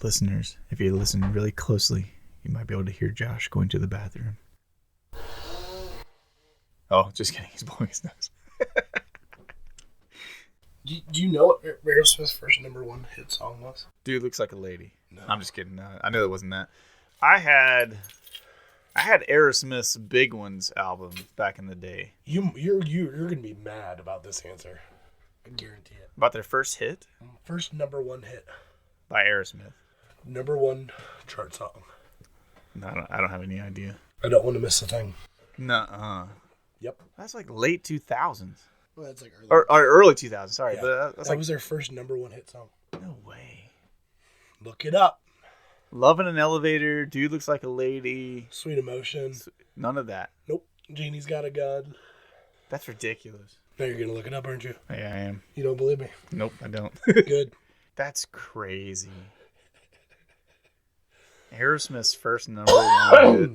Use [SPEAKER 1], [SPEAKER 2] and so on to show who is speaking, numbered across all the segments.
[SPEAKER 1] listeners, if you listen really closely, you might be able to hear Josh going to the bathroom. Oh, just kidding. He's blowing his nose.
[SPEAKER 2] Do you know what Aerosmith's first #1 hit song was?
[SPEAKER 1] Dude looks like a lady.
[SPEAKER 2] No.
[SPEAKER 1] I'm just kidding. No, I know it wasn't that. I had Aerosmith's Big Ones album back in the day.
[SPEAKER 2] You're gonna be mad about this answer. I guarantee it.
[SPEAKER 1] About their first hit?
[SPEAKER 2] First #1 hit.
[SPEAKER 1] By Aerosmith.
[SPEAKER 2] #1 chart song.
[SPEAKER 1] No, I don't have any idea.
[SPEAKER 2] I don't want to miss a thing.
[SPEAKER 1] Nuh-uh.
[SPEAKER 2] Yep.
[SPEAKER 1] That's like late 2000s.
[SPEAKER 2] Well, that's like early.
[SPEAKER 1] Or early 2000s, sorry.
[SPEAKER 2] Yeah.
[SPEAKER 1] But
[SPEAKER 2] that was their first #1 hit song.
[SPEAKER 1] No way.
[SPEAKER 2] Look it up.
[SPEAKER 1] Love in an Elevator, Dude Looks Like a Lady.
[SPEAKER 2] Sweet Emotion.
[SPEAKER 1] None of that.
[SPEAKER 2] Nope. Janie's Got a Gun.
[SPEAKER 1] That's ridiculous.
[SPEAKER 2] Now you're going to look it up, aren't you?
[SPEAKER 1] Yeah, I am.
[SPEAKER 2] You don't believe me?
[SPEAKER 1] Nope, I don't.
[SPEAKER 2] Good.
[SPEAKER 1] That's crazy. Aerosmith's first #1 hit.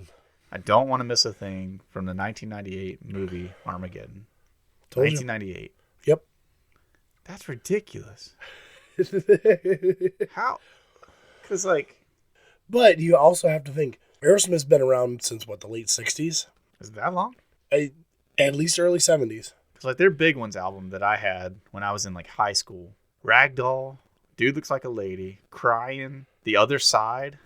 [SPEAKER 1] I Don't Want to Miss a Thing from the 1998 movie Armageddon.
[SPEAKER 2] Told
[SPEAKER 1] 1998.
[SPEAKER 2] You. Yep.
[SPEAKER 1] That's ridiculous. How? Because,
[SPEAKER 2] But you also have to think, Aerosmith's been around since, the late 60s?
[SPEAKER 1] Is it that long?
[SPEAKER 2] At least early 70s.
[SPEAKER 1] Because, their Big Ones album that I had when I was in, high school. Ragdoll, Dude Looks Like a Lady, Crying, The Other Side,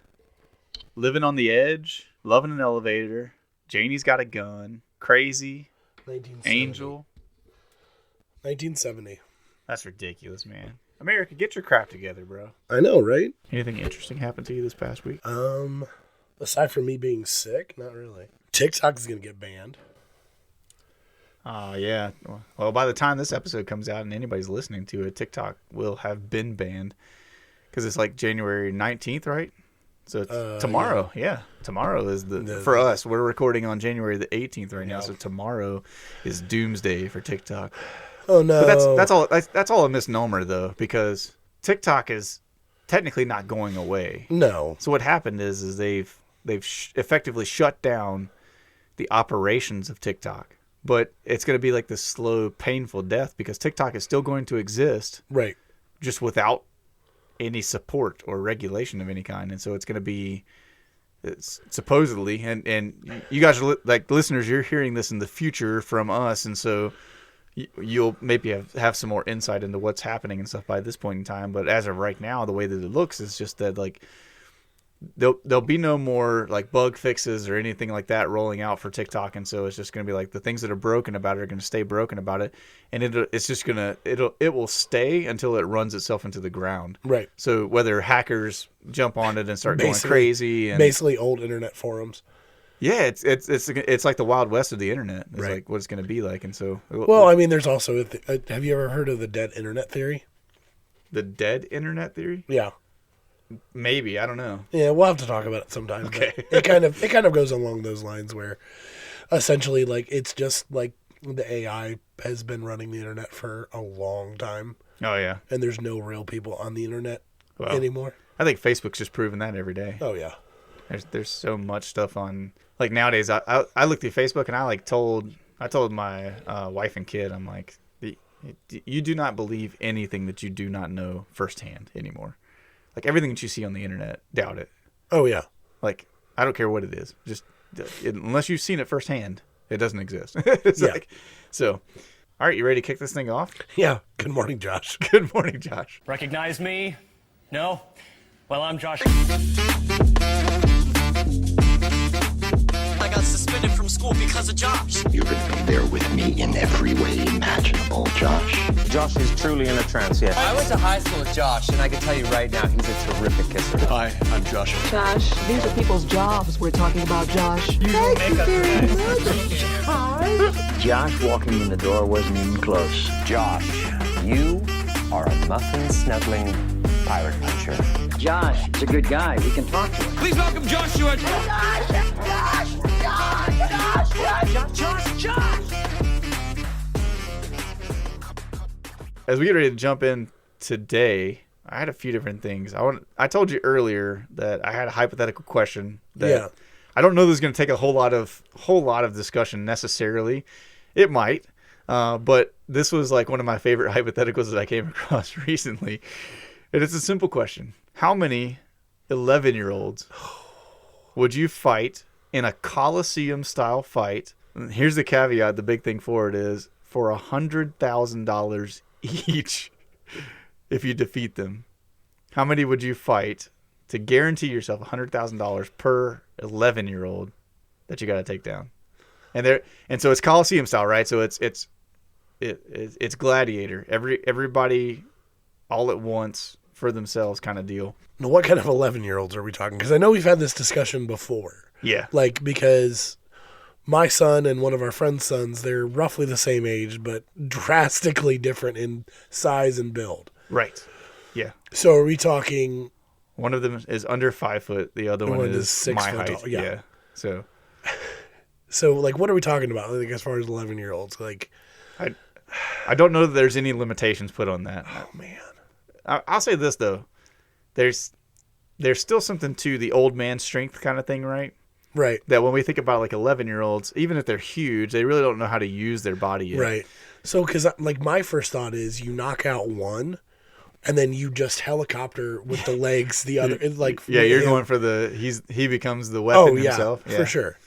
[SPEAKER 1] Living on the Edge, Love in an Elevator, Janie's Got a Gun, Crazy,
[SPEAKER 2] 1970.
[SPEAKER 1] Angel.
[SPEAKER 2] 1970.
[SPEAKER 1] That's ridiculous, man. America, get your crap together, bro.
[SPEAKER 2] I know, right?
[SPEAKER 1] Anything interesting happened to you this past week?
[SPEAKER 2] Aside from me being sick, not really. TikTok is going to get banned.
[SPEAKER 1] Oh, yeah. Well, by the time this episode comes out and anybody's listening to it, TikTok will have been banned. Because it's January 19th, right? So it's tomorrow. Yeah. Tomorrow is for us. We're recording on January the 18th right now. So tomorrow is doomsday for TikTok.
[SPEAKER 2] Oh no!
[SPEAKER 1] But that's all a misnomer though, because TikTok is technically not going away.
[SPEAKER 2] No.
[SPEAKER 1] So what happened is they've effectively shut down the operations of TikTok, but it's going to be like this slow, painful death because TikTok is still going to exist,
[SPEAKER 2] right?
[SPEAKER 1] Just without any support or regulation of any kind, and so it's going to be. Supposedly, and you guys are listeners, you're hearing this in the future from us, and so you'll maybe have some more insight into what's happening and stuff by this point in time. But as of right now, the way that it looks is just that there'll be no more bug fixes or anything like that rolling out for TikTok, and so it's just going to be the things that are broken about it are going to stay broken about it, and it will stay until it runs itself into the ground.
[SPEAKER 2] Right.
[SPEAKER 1] So whether hackers jump on it and start going crazy, and
[SPEAKER 2] basically old internet forums.
[SPEAKER 1] Yeah, it's like the Wild West of the internet. It's
[SPEAKER 2] right.
[SPEAKER 1] What it's going to be like, and so.
[SPEAKER 2] Well, I mean, there's also have you ever heard of the dead internet theory?
[SPEAKER 1] The dead internet theory?
[SPEAKER 2] Yeah.
[SPEAKER 1] Maybe, I don't know.
[SPEAKER 2] Yeah, we'll have to talk about it sometime.
[SPEAKER 1] Okay.
[SPEAKER 2] It kind of goes along those lines where essentially it's just the AI has been running the internet for a long time.
[SPEAKER 1] Oh yeah.
[SPEAKER 2] And there's no real people on the internet anymore.
[SPEAKER 1] I think Facebook's just proving that every day.
[SPEAKER 2] Oh yeah.
[SPEAKER 1] There's so much stuff on nowadays. I looked through Facebook and I told my wife and kid, I'm like, you do not believe anything that you do not know firsthand anymore. Everything that you see on the internet, doubt it.
[SPEAKER 2] Oh, yeah.
[SPEAKER 1] I don't care what it is. Just unless you've seen it firsthand, it doesn't exist. So, all right, you ready to kick this thing off?
[SPEAKER 2] Yeah. Good morning, Josh.
[SPEAKER 1] Good morning, Josh.
[SPEAKER 3] Recognize me? No? Well, I'm Josh. I got suspended from school because of Josh.
[SPEAKER 4] You're going to be there with me in every way imaginable, Josh.
[SPEAKER 5] Josh is truly in a trance, yes.
[SPEAKER 3] I went to high school with Josh, and I can tell you right now, he's a terrific kisser.
[SPEAKER 5] Hi, I'm Josh.
[SPEAKER 6] Josh, these are people's jobs we're talking about, Josh.
[SPEAKER 3] Thank you very much.
[SPEAKER 6] Hi.
[SPEAKER 4] Josh walking in the door wasn't even close.
[SPEAKER 5] Josh, you are a muffin-snuggling pirate puncher.
[SPEAKER 7] Josh is a good guy. We can talk to him.
[SPEAKER 3] Please welcome Joshua. Josh.
[SPEAKER 1] As we get ready to jump in today, I had a few different things. I told you earlier that I had a hypothetical question that I don't know this is going to take a whole lot of discussion necessarily. It might, but this was one of my favorite hypotheticals that I came across recently. And it's a simple question. How many 11-year-olds would you fight in a Coliseum-style fight? And here's the caveat. The big thing for it is for $100,000 each if you defeat them. How many would you fight to guarantee yourself $100,000 per 11-year-old that you got to take down? And so it's Coliseum style, right? So it's gladiator. Everybody all at once for themselves kind of deal.
[SPEAKER 2] Now, what kind of 11-year-olds are we talking? Because I know we've had this discussion before.
[SPEAKER 1] Yeah.
[SPEAKER 2] Like, because my son and one of our friends' sons, they're roughly the same age, but drastically different in size and build.
[SPEAKER 1] Right. Yeah.
[SPEAKER 2] So are we talking...
[SPEAKER 1] One of them is under 5 foot. The other one is
[SPEAKER 2] 6
[SPEAKER 1] my
[SPEAKER 2] foot
[SPEAKER 1] height.
[SPEAKER 2] tall. Yeah.
[SPEAKER 1] So,
[SPEAKER 2] like, what are we talking about? Like, as far as 11-year-olds, like,
[SPEAKER 1] I don't know that there's any limitations put on that.
[SPEAKER 2] oh man,
[SPEAKER 1] I'll say this though, there's still something to the old man strength kind of thing, right?
[SPEAKER 2] right,
[SPEAKER 1] That when we think about like 11-year-olds, even if they're huge, they really don't know how to use their body yet.
[SPEAKER 2] right. So, because like my first thought is you knock out one, and then you just helicopter with the legs the other. It's like
[SPEAKER 1] Yeah, you're going for he becomes the weapon himself. Yeah,
[SPEAKER 2] for sure.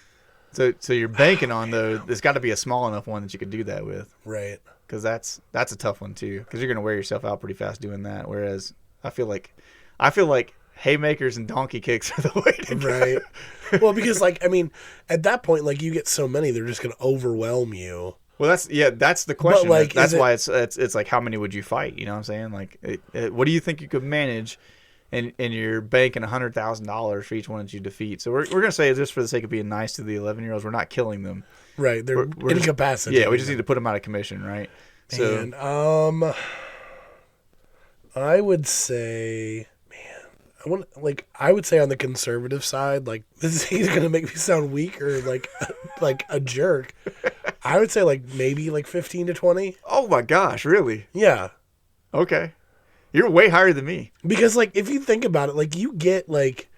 [SPEAKER 1] So you're banking on though. There's got to be a small enough one that you could do that with.
[SPEAKER 2] Right.
[SPEAKER 1] Because that's a tough one too. Because you're gonna wear yourself out pretty fast doing that. Whereas I feel like haymakers and donkey kicks are the way to go.
[SPEAKER 2] Right. Well, because like I mean, at that point, like you get so many, they're just gonna overwhelm you.
[SPEAKER 1] Well, that's the question.
[SPEAKER 2] But, like,
[SPEAKER 1] that's why it's like how many would you fight? You know what I'm saying? Like, what do you think you could manage? And you're banking $100,000 for each one that you defeat. So we're gonna say, just for the sake of being nice to the 11-year-olds, we're not killing them.
[SPEAKER 2] Right. They're
[SPEAKER 1] We're just-
[SPEAKER 2] incapacitated.
[SPEAKER 1] Yeah, we just need to put them out of commission, right? So
[SPEAKER 2] And I would say, man, I would say on the conservative side, like this is either gonna make me sound weak or like like a jerk. I would say like maybe like 15 to 20.
[SPEAKER 1] oh my gosh, really?
[SPEAKER 2] Yeah.
[SPEAKER 1] Okay, you're way higher than me.
[SPEAKER 2] Because like if you think about it, like you get like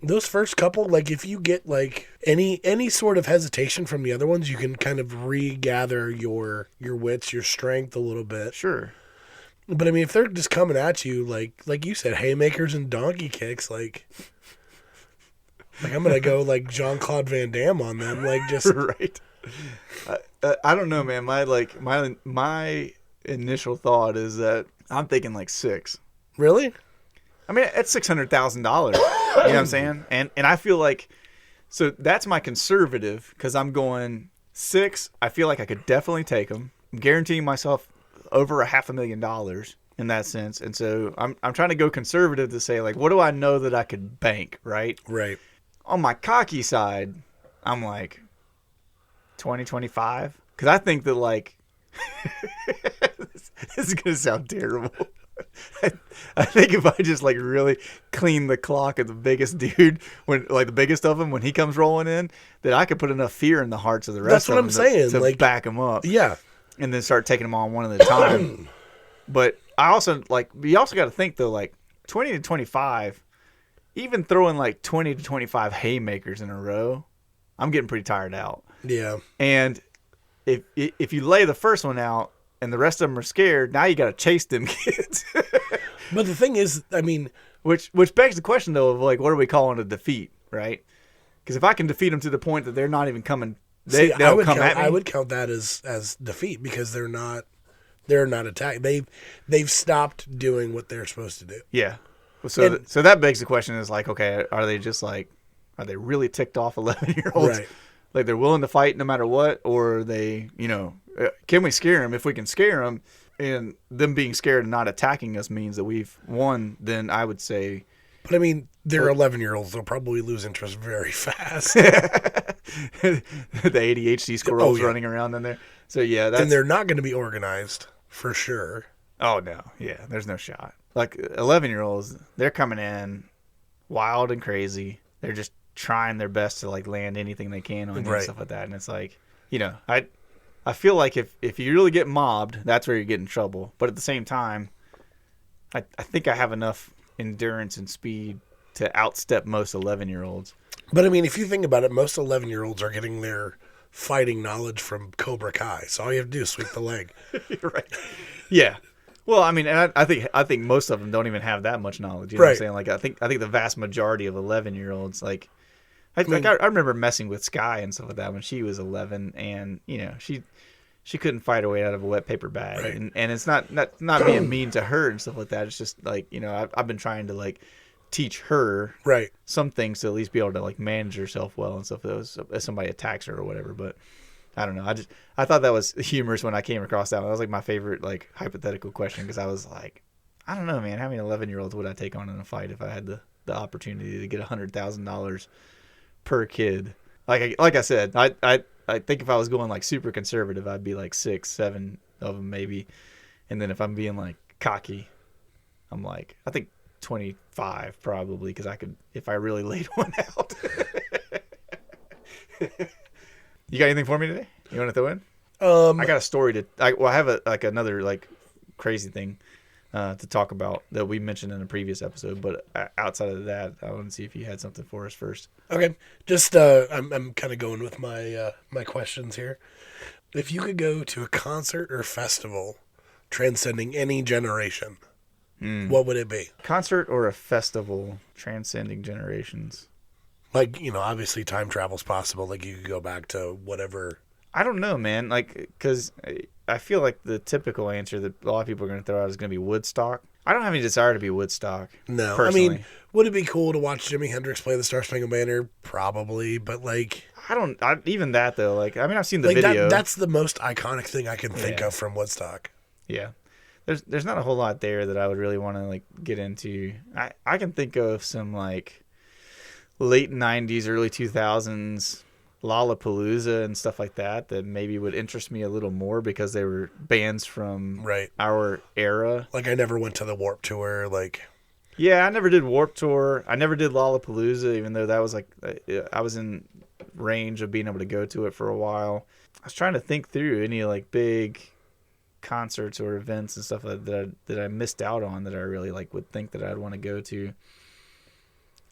[SPEAKER 2] those first couple, like if you get like any sort of hesitation from the other ones, you can kind of regather your wits, your strength a little bit.
[SPEAKER 1] Sure.
[SPEAKER 2] But I mean, if they're just coming at you like you said, haymakers and donkey kicks, like I'm gonna go like Jean-Claude Van Damme on them, like just
[SPEAKER 1] Right. I don't know, man. My initial thought is that I'm thinking like 6.
[SPEAKER 2] really.
[SPEAKER 1] I mean, it's $600,000. You know what I'm saying? And I feel like, so that's my conservative, because I'm going 6. I feel like I could definitely take them. I'm guaranteeing myself over $500,000 in that sense. And so I'm trying to go conservative to say, like, what do I know that I could bank, right?
[SPEAKER 2] Right.
[SPEAKER 1] On my cocky side, I'm like 20, 25. Because I think that, like, this is going to sound terrible. I think if I just like really clean the clock at the biggest dude, when like the biggest of them, when he comes rolling in, that I could put enough fear in the hearts of the rest
[SPEAKER 2] That's what
[SPEAKER 1] of
[SPEAKER 2] I'm
[SPEAKER 1] them
[SPEAKER 2] saying,
[SPEAKER 1] to
[SPEAKER 2] like-
[SPEAKER 1] back them up.
[SPEAKER 2] Yeah.
[SPEAKER 1] And then start taking them on one at a time. But I also you also got to think though, like 20 to 25, even throwing like 20 to 25 haymakers in a row, I'm getting pretty tired out.
[SPEAKER 2] Yeah.
[SPEAKER 1] And if you lay the first one out and the rest of them are scared, now you got to chase them kids.
[SPEAKER 2] But the thing is, I mean,
[SPEAKER 1] Which begs the question, though, of like, what are we calling a defeat, right? Because if I can defeat them to the point that they're not even coming, they'll come at me.
[SPEAKER 2] I would count that as defeat because they're not attacking. They've stopped doing what they're supposed to do.
[SPEAKER 1] Yeah. So so that begs the question is like, okay, are they really ticked off 11-year-olds?
[SPEAKER 2] Right.
[SPEAKER 1] Like they're willing to fight no matter what, or are they, can we scare them? If we can scare them, and them being scared and not attacking us means that we've won, then I would say.
[SPEAKER 2] But I mean, they're 11-year-olds. They'll probably lose interest very fast.
[SPEAKER 1] The ADHD squirrels running around in there. So yeah,
[SPEAKER 2] and they're not going to be organized for sure.
[SPEAKER 1] Oh no, yeah, there's no shot. Like 11-year-olds, they're coming in wild and crazy. They're just trying their best to like land anything they can on you and stuff like that. And it's like, I feel like if you really get mobbed, that's where you get in trouble. But at the same time, I think I have enough endurance and speed to outstep most 11-year-olds.
[SPEAKER 2] But I mean, if you think about it, most 11-year-olds are getting their fighting knowledge from Cobra Kai. So all you have to do is sweep the leg.
[SPEAKER 1] Right. Yeah. Well, I mean, and I think most of them don't even have that much knowledge. You know what I'm saying? Like, I think the vast majority of 11-year-olds, like, I remember messing with Sky and stuff like that when she was 11, and you know, she couldn't fight her way out of a wet paper bag,
[SPEAKER 2] Right.
[SPEAKER 1] and it's not being mean to her and stuff like that. It's just like, you know, I've been trying to like teach her
[SPEAKER 2] Right.
[SPEAKER 1] some things to at least be able to like manage herself well and stuff if somebody attacks her or whatever. But I don't know. I thought that was humorous when I came across that one. That was like my favorite like hypothetical question, because I was like, I don't know, man. How many 11-year-olds would I take on in a fight if I had the opportunity to get $100,000 per kid? Like I said, I think if I was going like super conservative, I'd be like 6, 7 of them maybe, and then if I'm being like cocky, I'm like, I think 25 probably, because I could, if I really laid one out. You got anything for me today? You want to throw in? I got a story I have another like crazy thing to talk about that we mentioned in a previous episode, but outside of that, I want to see if you had something for us first.
[SPEAKER 2] Okay. Just I'm kind of going with my my questions here. If you could go to a concert or festival transcending any generation, what would it be?
[SPEAKER 1] Concert or a festival transcending generations?
[SPEAKER 2] Like, you know, obviously time travel's possible. Like, you could go back to whatever.
[SPEAKER 1] I don't know, man. Like, because I feel like the typical answer that a lot of people are going to throw out is going to be Woodstock. I don't have any desire to be Woodstock.
[SPEAKER 2] No.
[SPEAKER 1] Personally.
[SPEAKER 2] I mean, would it be cool to watch Jimi Hendrix play the Star Spangled Banner? Probably. But, like...
[SPEAKER 1] even that, though. Like, I mean, I've seen the
[SPEAKER 2] like
[SPEAKER 1] video.
[SPEAKER 2] That's the most iconic thing I can think of from Woodstock.
[SPEAKER 1] Yeah. There's not a whole lot there that I would really want to, like, get into. I can think of some, like, late 90s, early 2000s Lollapalooza and stuff like that maybe would interest me a little more, because they were bands from our era.
[SPEAKER 2] Like, I never went to the Warped Tour. Like,
[SPEAKER 1] yeah, I never did Warped Tour. I never did Lollapalooza, even though that was like, I was in range of being able to go to it for a while. I was trying to think through any like big concerts or events and stuff that I missed out on that I really like would think that I'd want to go to.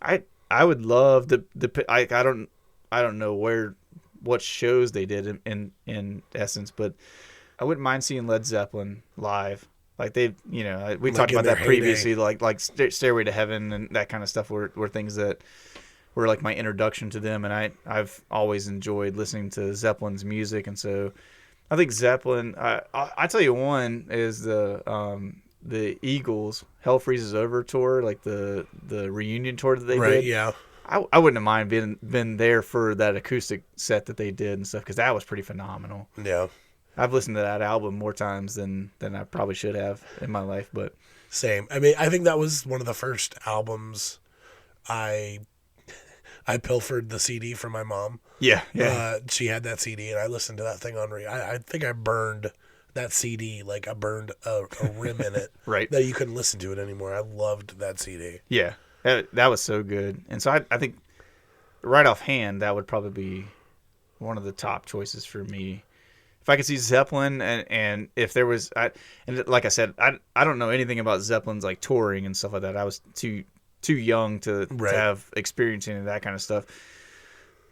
[SPEAKER 1] I would love I don't know what shows they did in essence, but I wouldn't mind seeing Led Zeppelin live. Like, they, you know, we talked about that previously, like Stairway to Heaven and that kind of stuff were things that were like my introduction to them, and I've always enjoyed listening to Zeppelin's music, and so I think Zeppelin. I tell you, one is the Eagles Hell Freezes Over tour, like the reunion tour that they did.
[SPEAKER 2] Yeah.
[SPEAKER 1] I wouldn't have mind been there for that acoustic set that they did and stuff, because that was pretty phenomenal.
[SPEAKER 2] Yeah.
[SPEAKER 1] I've listened to that album more times than I probably should have in my life, but
[SPEAKER 2] Same. I mean, I think that was one of the first albums I pilfered the CD from my mom.
[SPEAKER 1] Yeah.
[SPEAKER 2] She had that CD, and I listened to that thing on I think I burned that CD, like I burned a rim in it.
[SPEAKER 1] Right.
[SPEAKER 2] That you couldn't listen to it anymore. I loved that CD.
[SPEAKER 1] Yeah. That was so good. And so I think right offhand, that would probably be one of the top choices for me. If I could see Zeppelin, and if there was, and like I said, I don't know anything about Zeppelin's like touring and stuff like that. I was too young to have experience any of that kind of stuff.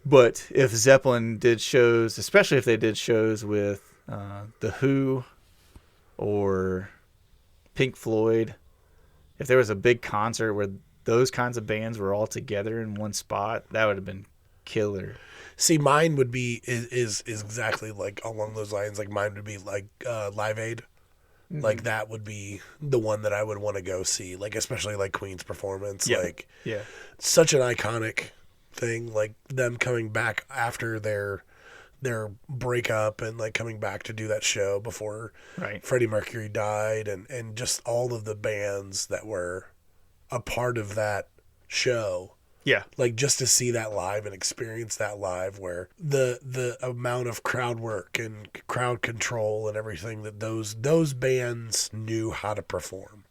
[SPEAKER 1] But if Zeppelin did shows, especially if they did shows with The Who or Pink Floyd, if there was a big concert where those kinds of bands were all together in one spot, that would have been killer.
[SPEAKER 2] See, mine would be is exactly like along those lines. Like, mine would be like Live Aid. Mm-hmm. Like, that would be the one that I would want to go see. Like, especially like Queen's performance.
[SPEAKER 1] Yeah.
[SPEAKER 2] Like,
[SPEAKER 1] yeah,
[SPEAKER 2] such an iconic thing. Like, them coming back after their breakup and like coming back to do that show before Freddie Mercury died, and just all of the bands that were a part of that show.
[SPEAKER 1] Yeah.
[SPEAKER 2] Like, just to see that live and experience that live, where the amount of crowd work and crowd control and everything that those bands knew how to perform.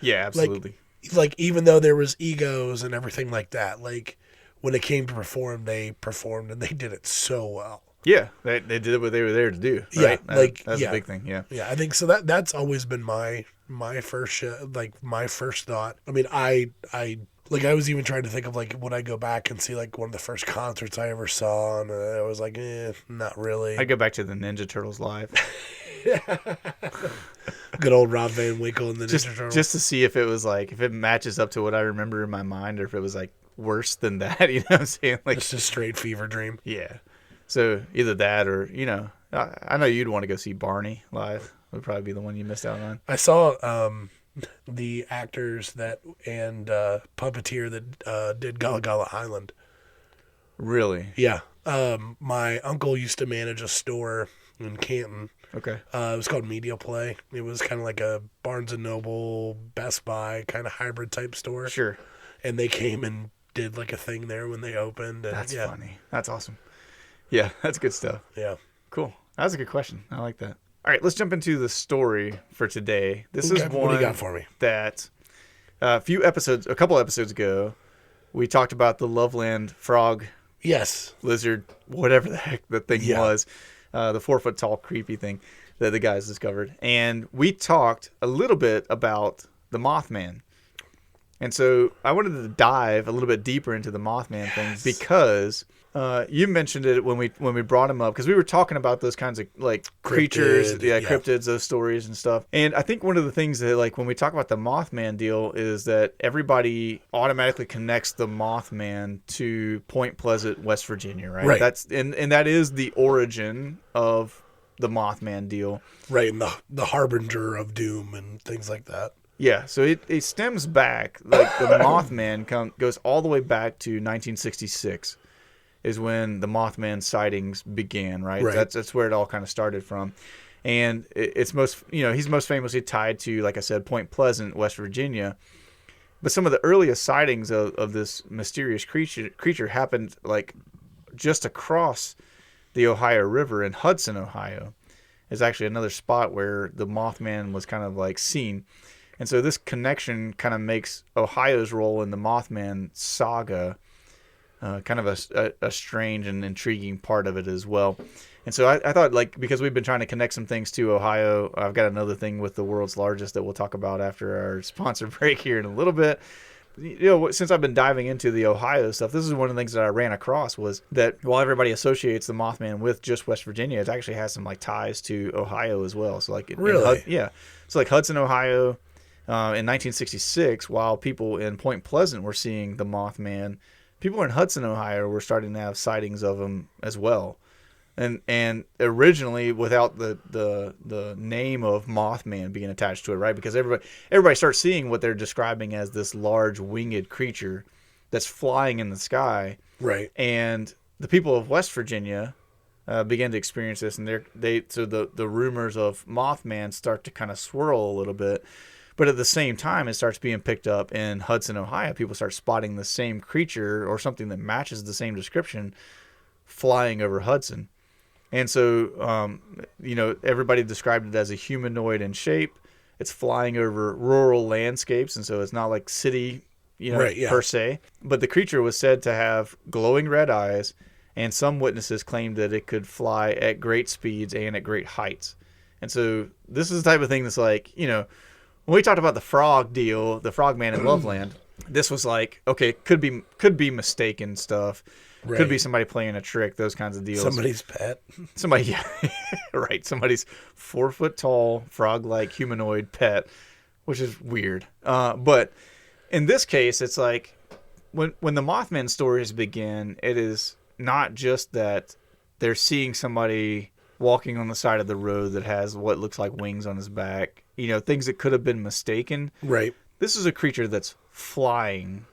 [SPEAKER 1] Yeah, absolutely.
[SPEAKER 2] Like even though there was egos and everything like that, like when it came to perform, they performed and they did it so well.
[SPEAKER 1] Yeah, they did what they were there to do. Right?
[SPEAKER 2] Yeah, like
[SPEAKER 1] that's a big thing. Yeah,
[SPEAKER 2] yeah. I think so. That's always been my first my first thought. I mean, I Like, I was even trying to think of, like, would I go back and see, like, one of the first concerts I ever saw, and I was like, not really.
[SPEAKER 1] I go back to the Ninja Turtles live.
[SPEAKER 2] Good old Rob Van Winkle and the Ninja Turtles.
[SPEAKER 1] Just to see if it was like, if it matches up to what I remember in my mind, or if it was like worse than that, you know what I'm saying? Like,
[SPEAKER 2] Just a straight fever dream.
[SPEAKER 1] yeah. So either that or, you know, I know you'd want to go see Barney live. Would probably be the one you missed out on.
[SPEAKER 2] I saw the actors and puppeteer that did Gullah Gullah Island.
[SPEAKER 1] Really?
[SPEAKER 2] Yeah. My uncle used to manage a store in Canton.
[SPEAKER 1] Okay.
[SPEAKER 2] It was called Media Play. It was kind of like a Barnes & Noble, Best Buy kind of hybrid type store.
[SPEAKER 1] Sure.
[SPEAKER 2] And they came and did like a thing there when they opened. And
[SPEAKER 1] That's funny. That's awesome. Yeah, that's good stuff.
[SPEAKER 2] Yeah.
[SPEAKER 1] Cool. That was a good question. I like that. All right, let's jump into the story for today. This is
[SPEAKER 2] Okay,
[SPEAKER 1] one
[SPEAKER 2] what do you got for me?
[SPEAKER 1] that a couple episodes ago, we talked about the Loveland frog,
[SPEAKER 2] Yes.
[SPEAKER 1] lizard, whatever the heck the thing
[SPEAKER 2] Yeah.
[SPEAKER 1] was, the 4 foot tall creepy thing that the guys discovered. And we talked a little bit about the Mothman. And so I wanted to dive a little bit deeper into the Mothman thing because you mentioned it when we brought him up, because we were talking about those kinds of like creatures, cryptids, those stories and stuff. And I think one of the things that, like, when we talk about the Mothman deal is that everybody automatically connects the Mothman to Point Pleasant, West Virginia, right?
[SPEAKER 2] Right.
[SPEAKER 1] That's and that is the origin of the Mothman deal.
[SPEAKER 2] Right. And the harbinger of doom and things like that.
[SPEAKER 1] Yeah, so it stems back, like the Mothman goes all the way back to 1966 is when the Mothman sightings began, right?
[SPEAKER 2] Right.
[SPEAKER 1] That's where it all kind of started from. And it's he's most famously tied to, like I said, Point Pleasant, West Virginia. But some of the earliest sightings of this mysterious creature happened like just across the Ohio River in Hudson, Ohio. Is actually another spot where the Mothman was kind of like seen. And so this connection kind of makes Ohio's role in the Mothman saga kind of a strange and intriguing part of it as well. And so I thought, like, because we've been trying to connect some things to Ohio, I've got another thing with the world's largest that we'll talk about after our sponsor break here in a little bit. You know, since I've been diving into the Ohio stuff, this is one of the things that I ran across was that while everybody associates the Mothman with just West Virginia, it actually has some like ties to Ohio as well. So like,
[SPEAKER 2] Really?
[SPEAKER 1] So like Hudson, Ohio. In 1966, while people in Point Pleasant were seeing the Mothman, people in Hudson, Ohio were starting to have sightings of him as well. And originally without the name of Mothman being attached to it, right? Because everybody starts seeing what they're describing as this large winged creature that's flying in the sky.
[SPEAKER 2] Right.
[SPEAKER 1] And the people of West Virginia began to experience this, and so the rumors of Mothman start to kind of swirl a little bit. But at the same time, it starts being picked up in Hudson, Ohio. People start spotting the same creature or something that matches the same description flying over Hudson. And so, everybody described it as a humanoid in shape. It's flying over rural landscapes, and so it's not like city, per se. But the creature was said to have glowing red eyes, and some witnesses claimed that it could fly at great speeds and at great heights. And so this is the type of thing that's like, when we talked about the frog deal, the frogman in Loveland, this was like, okay, could be mistaken stuff.
[SPEAKER 2] Right.
[SPEAKER 1] Could be somebody playing a trick, those kinds of deals.
[SPEAKER 2] Somebody's pet.
[SPEAKER 1] Somebody, yeah, right. Somebody's 4 foot tall, frog-like humanoid pet, which is weird. But in this case, it's like when the Mothman stories begin, it is not just that they're seeing somebody walking on the side of the road that has what looks like wings on his back, things that could have been mistaken.
[SPEAKER 2] Right.
[SPEAKER 1] This is a creature that's flying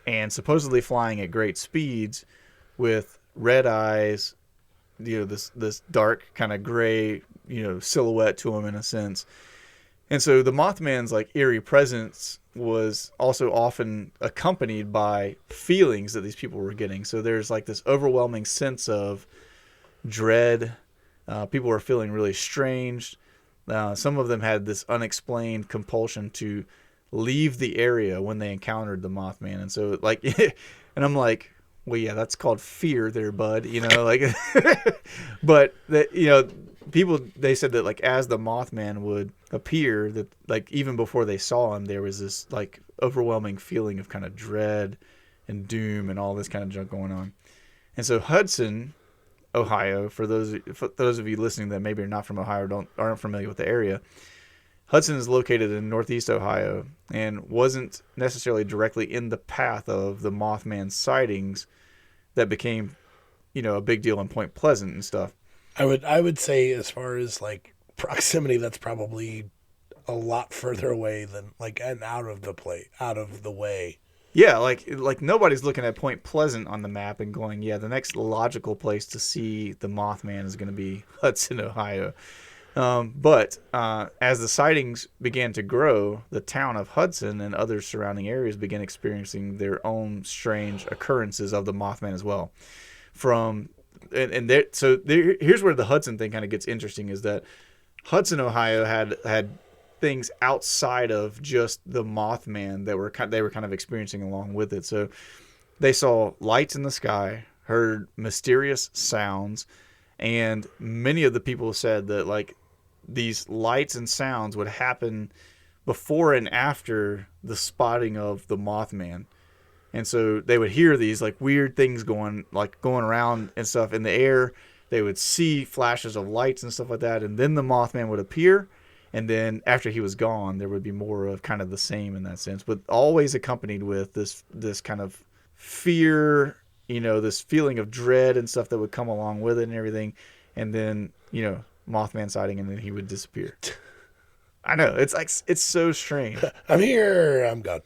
[SPEAKER 1] and supposedly flying at great speeds with red eyes, this dark kind of gray, silhouette to him in a sense. And so the Mothman's like eerie presence was also often accompanied by feelings that these people were getting. So there's like this overwhelming sense of dread. People were feeling really strange. Some of them had this unexplained compulsion to leave the area when they encountered the Mothman. And so like, and I'm like, well, yeah, that's called fear there, bud. Like, but that, people, they said that like as the Mothman would appear, that like even before they saw him, there was this like overwhelming feeling of kind of dread and doom and all this kind of junk going on. And so Hudson, Ohio, for those of you listening that maybe are not from Ohio or aren't familiar with the area, Hudson is located in northeast Ohio and wasn't necessarily directly in the path of the Mothman sightings that became, a big deal in Point Pleasant and stuff.
[SPEAKER 2] I would say as far as like proximity, that's probably a lot further away than like and out of the way.
[SPEAKER 1] Yeah, like nobody's looking at Point Pleasant on the map and going, yeah, the next logical place to see the Mothman is going to be Hudson, Ohio. But as the sightings began to grow, the town of Hudson and other surrounding areas began experiencing their own strange occurrences of the Mothman as well. Here's where the Hudson thing kind of gets interesting, is that Hudson, Ohio had things outside of just the Mothman that they were kind of experiencing along with it. So they saw lights in the sky, heard mysterious sounds, and many of the people said that like these lights and sounds would happen before and after the spotting of the Mothman. And so they would hear these like weird things going around and stuff in the air. They would see flashes of lights and stuff like that. And then the Mothman would appear. And then after he was gone, there would be more of kind of the same in that sense, but always accompanied with this kind of fear, this feeling of dread and stuff that would come along with it and everything. And then, Mothman sighting, and then he would disappear. I know. It's so strange.
[SPEAKER 2] I'm here. I'm gone.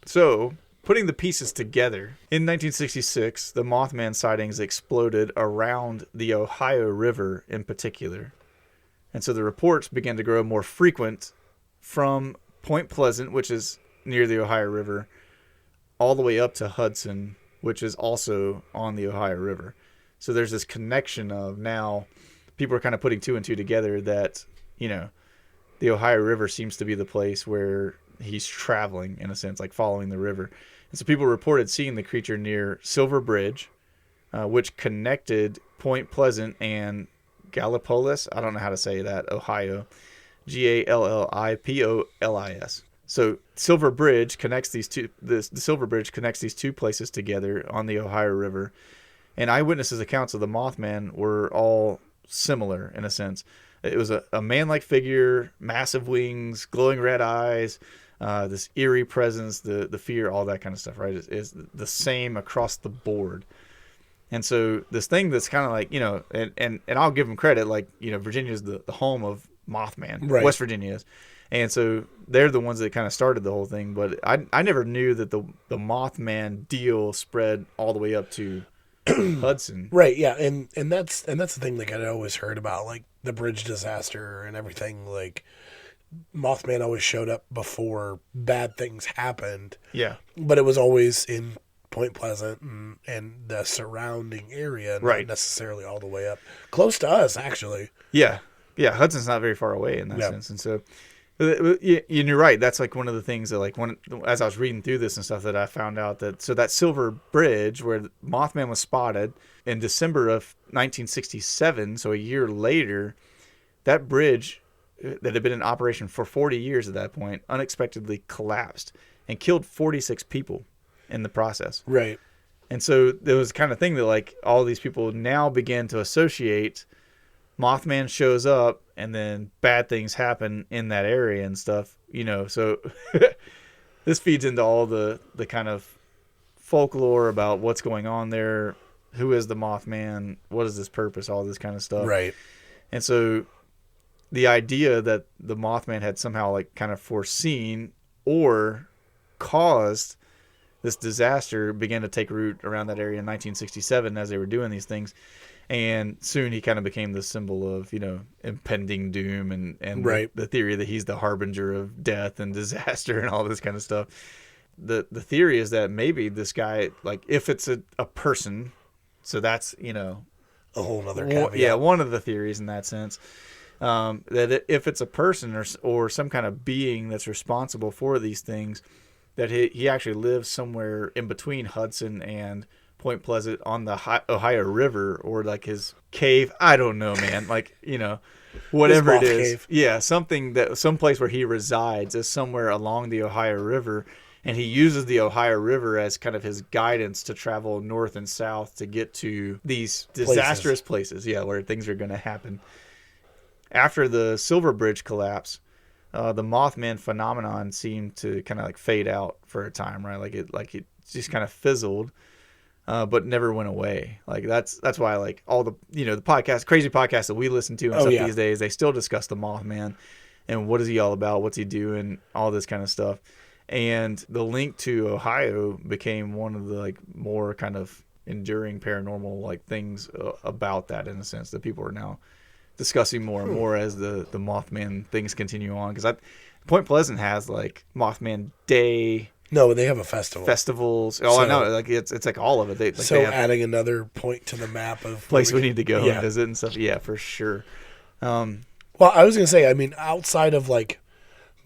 [SPEAKER 1] So, putting the pieces together, in 1966, the Mothman sightings exploded around the Ohio River in particular. And so the reports began to grow more frequent from Point Pleasant, which is near the Ohio River, all the way up to Hudson, which is also on the Ohio River. So there's this connection of now people are kind of putting two and two together that, the Ohio River seems to be the place where he's traveling, in a sense, like following the river. And so people reported seeing the creature near Silver Bridge, which connected Point Pleasant and Gallipolis. I don't know how to say that. Ohio. Gallipolis. So Silver Bridge connects these two. The Silver Bridge connects these two places together on the Ohio River. And eyewitnesses' accounts of the Mothman were all similar in a sense. It was a man-like figure, massive wings, glowing red eyes, this eerie presence, the fear, all that kind of stuff, right? Is the same across the board. And so this thing that's kind of like, and I'll give them credit, like, Virginia is the home of Mothman,
[SPEAKER 2] right.
[SPEAKER 1] West Virginia is. And so they're the ones that kind of started the whole thing. But I never knew that the Mothman deal spread all the way up to Hudson.
[SPEAKER 2] Right, yeah. And that's the thing like I'd always heard about, like the bridge disaster and everything. Like Mothman always showed up before bad things happened.
[SPEAKER 1] Yeah.
[SPEAKER 2] But it was always in Point Pleasant and the surrounding area, not necessarily all the way up. Close to us, actually.
[SPEAKER 1] Yeah. Yeah, Hudson's not very far away in that sense. And so, you're right. That's like one of the things that, like, as I was reading through this and stuff, that I found out that Silver Bridge, where Mothman was spotted in December of 1967, so a year later, that bridge that had been in operation for 40 years at that point unexpectedly collapsed and killed 46 people in the process.
[SPEAKER 2] Right.
[SPEAKER 1] And so there was the kind of thing that, like, all these people now began to associate. Mothman shows up and then bad things happen in that area and stuff, so this feeds into all the kind of folklore about what's going on there. Who is the Mothman? What is his purpose? All this kind of stuff.
[SPEAKER 2] Right.
[SPEAKER 1] And so the idea that the Mothman had somehow like kind of foreseen or caused this disaster began to take root around that area in 1967 as they were doing these things. And soon he kind of became the symbol of, impending doom and
[SPEAKER 2] right.
[SPEAKER 1] the theory that he's the harbinger of death and disaster and all this kind of stuff. The theory is that maybe this guy, like, if it's a person, so that's,
[SPEAKER 2] a whole other caveat.
[SPEAKER 1] Yeah, one of the theories in that sense. That if it's a person or some kind of being that's responsible for these things, that he actually lives somewhere in between Hudson and Point Pleasant on the Ohio River, or like his cave. I don't know, man. Like, whatever it
[SPEAKER 2] moth
[SPEAKER 1] is.
[SPEAKER 2] cave.
[SPEAKER 1] Yeah, someplace where he resides is somewhere along the Ohio River. And he uses the Ohio River as kind of his guidance to travel north and south to get to these disastrous places, where things are going to happen. After the Silver Bridge collapse, the Mothman phenomenon seemed to kind of like fade out for a time, right? Like it just kind of fizzled, but never went away. Like that's why like all the the crazy podcasts that we listen to and stuff these days, they still discuss the Mothman and what is he all about, what's he doing, all this kind of stuff. And the link to Ohio became one of the like more kind of enduring paranormal like things about that, in a sense, that people are now discussing more and more as the Mothman things continue on. Because Point Pleasant has like Mothman Day.
[SPEAKER 2] No, they have a festival.
[SPEAKER 1] Festivals. I know. Like it's like all of it. They have
[SPEAKER 2] adding another point to the map of
[SPEAKER 1] place we need to go and visit and stuff. Yeah, for sure.
[SPEAKER 2] Well, I was gonna say, I mean, outside of like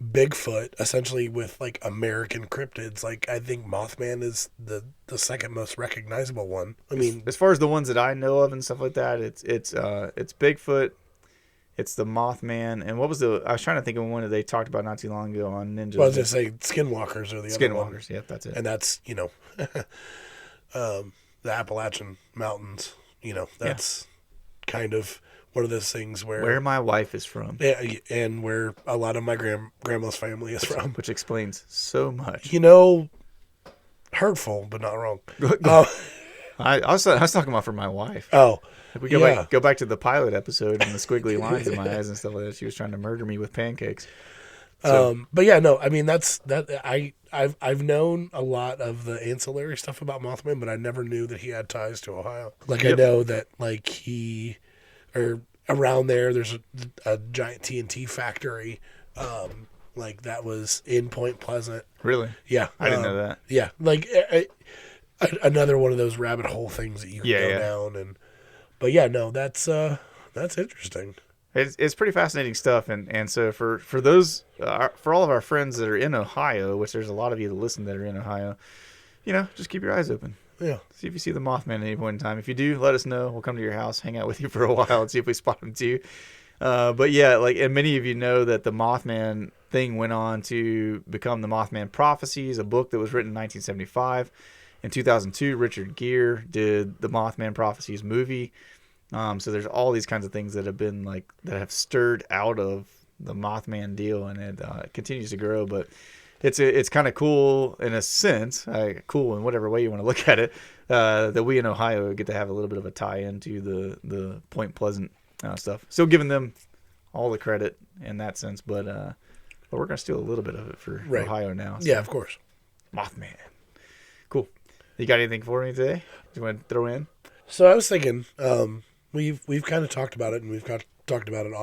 [SPEAKER 2] Bigfoot, essentially with like American cryptids, like I think Mothman is the second most recognizable one. I mean,
[SPEAKER 1] as far as the ones that I know of and stuff like that, it's Bigfoot, it's the Mothman, and what was I was trying to think of one that they talked about not too long ago on Ninjas.
[SPEAKER 2] Well, I was gonna say Skinwalkers are the other one.
[SPEAKER 1] Skinwalkers, yep, that's it.
[SPEAKER 2] And that's the Appalachian Mountains. That's kind of one of those things where
[SPEAKER 1] my wife is from.
[SPEAKER 2] Yeah, and where a lot of my grandma's family is from.
[SPEAKER 1] Which explains so much.
[SPEAKER 2] Hurtful, but not wrong.
[SPEAKER 1] I was talking about for my wife.
[SPEAKER 2] Oh.
[SPEAKER 1] If we go back to the pilot episode and the squiggly lines in my eyes and stuff like that, she was trying to murder me with pancakes. So.
[SPEAKER 2] But yeah, no, I mean I've known a lot of the ancillary stuff about Mothman, but I never knew that he had ties to Ohio. Like I know that like he or around there's a giant TNT factory, like that was in Point Pleasant.
[SPEAKER 1] Really?
[SPEAKER 2] Yeah,
[SPEAKER 1] I didn't know that.
[SPEAKER 2] Yeah, like another one of those rabbit hole things that you can go down. But yeah, no, that's interesting.
[SPEAKER 1] It's pretty fascinating stuff, and so for those for all of our friends that are in Ohio, which there's a lot of you that listen that are in Ohio, just keep your eyes open.
[SPEAKER 2] Yeah.
[SPEAKER 1] See if you see the Mothman at any point in time. If you do, let us know. We'll come to your house, hang out with you for a while, and see if we spot him too. But yeah, like, and many of you know that the Mothman thing went on to become the Mothman Prophecies, a book that was written in 1975. In 2002, Richard Gere did the Mothman Prophecies movie. So there's all these kinds of things that have been like that have stirred out of the Mothman deal, and it continues to grow. But it's kind of cool in a sense, cool in whatever way you want to look at it, that we in Ohio get to have a little bit of a tie into the Point Pleasant stuff. Still giving them all the credit in that sense, but we're gonna steal a little bit of it for Ohio now. So.
[SPEAKER 2] Yeah, of course.
[SPEAKER 1] Mothman, cool. You got anything for me today? You want to throw in?
[SPEAKER 2] So I was thinking, we've kind of talked about it, and we've talked about it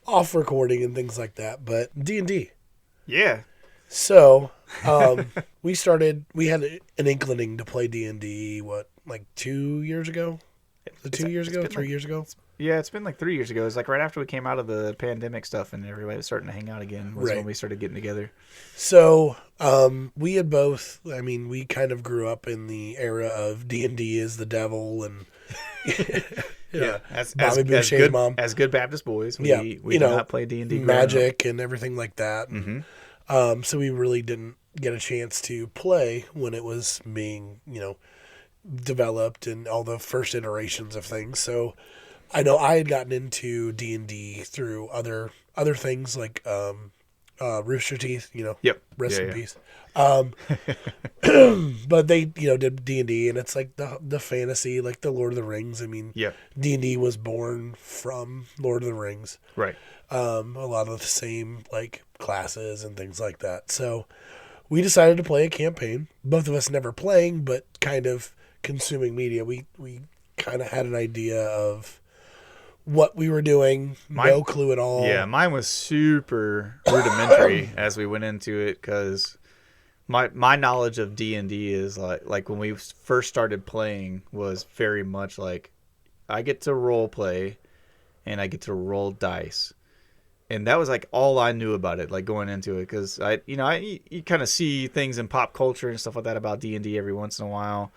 [SPEAKER 2] off recording and things like that. But D&D.
[SPEAKER 1] Yeah.
[SPEAKER 2] So we had an inkling to play D&D. What, like 2 years ago? 2 years ago? 3 years ago?
[SPEAKER 1] Yeah, it's been like 3 years ago. It's like right after we came out of the pandemic stuff and everybody was starting to hang out again was when we started getting together.
[SPEAKER 2] So we had both, I mean, we kind of grew up in the era of D&D is the devil and
[SPEAKER 1] as
[SPEAKER 2] Bobby Boucher's mom.
[SPEAKER 1] As good Baptist boys, we did not play D&D.
[SPEAKER 2] Magic and everything like that.
[SPEAKER 1] Mm-hmm.
[SPEAKER 2] So we really didn't get a chance to play when it was being, developed and all the first iterations of things. So I know I had gotten into D&D through other things like Rooster Teeth,
[SPEAKER 1] Yep.
[SPEAKER 2] Rest in peace. But they, did D&D, and it's like the fantasy, like the Lord of the Rings. I mean, D&D was born from Lord of the Rings.
[SPEAKER 1] Right.
[SPEAKER 2] A lot of the same like classes and things like that. So we decided to play a campaign. Both of us never playing, but kind of consuming media. We kind of had an idea of what we were doing, no clue at all.
[SPEAKER 1] Yeah, mine was super rudimentary as we went into it because my knowledge of D&D is like when we first started playing was very much like I get to role play and I get to roll dice. And that was like all I knew about it, like going into it, because you kind of see things in pop culture and stuff like that about D&D every once in a while.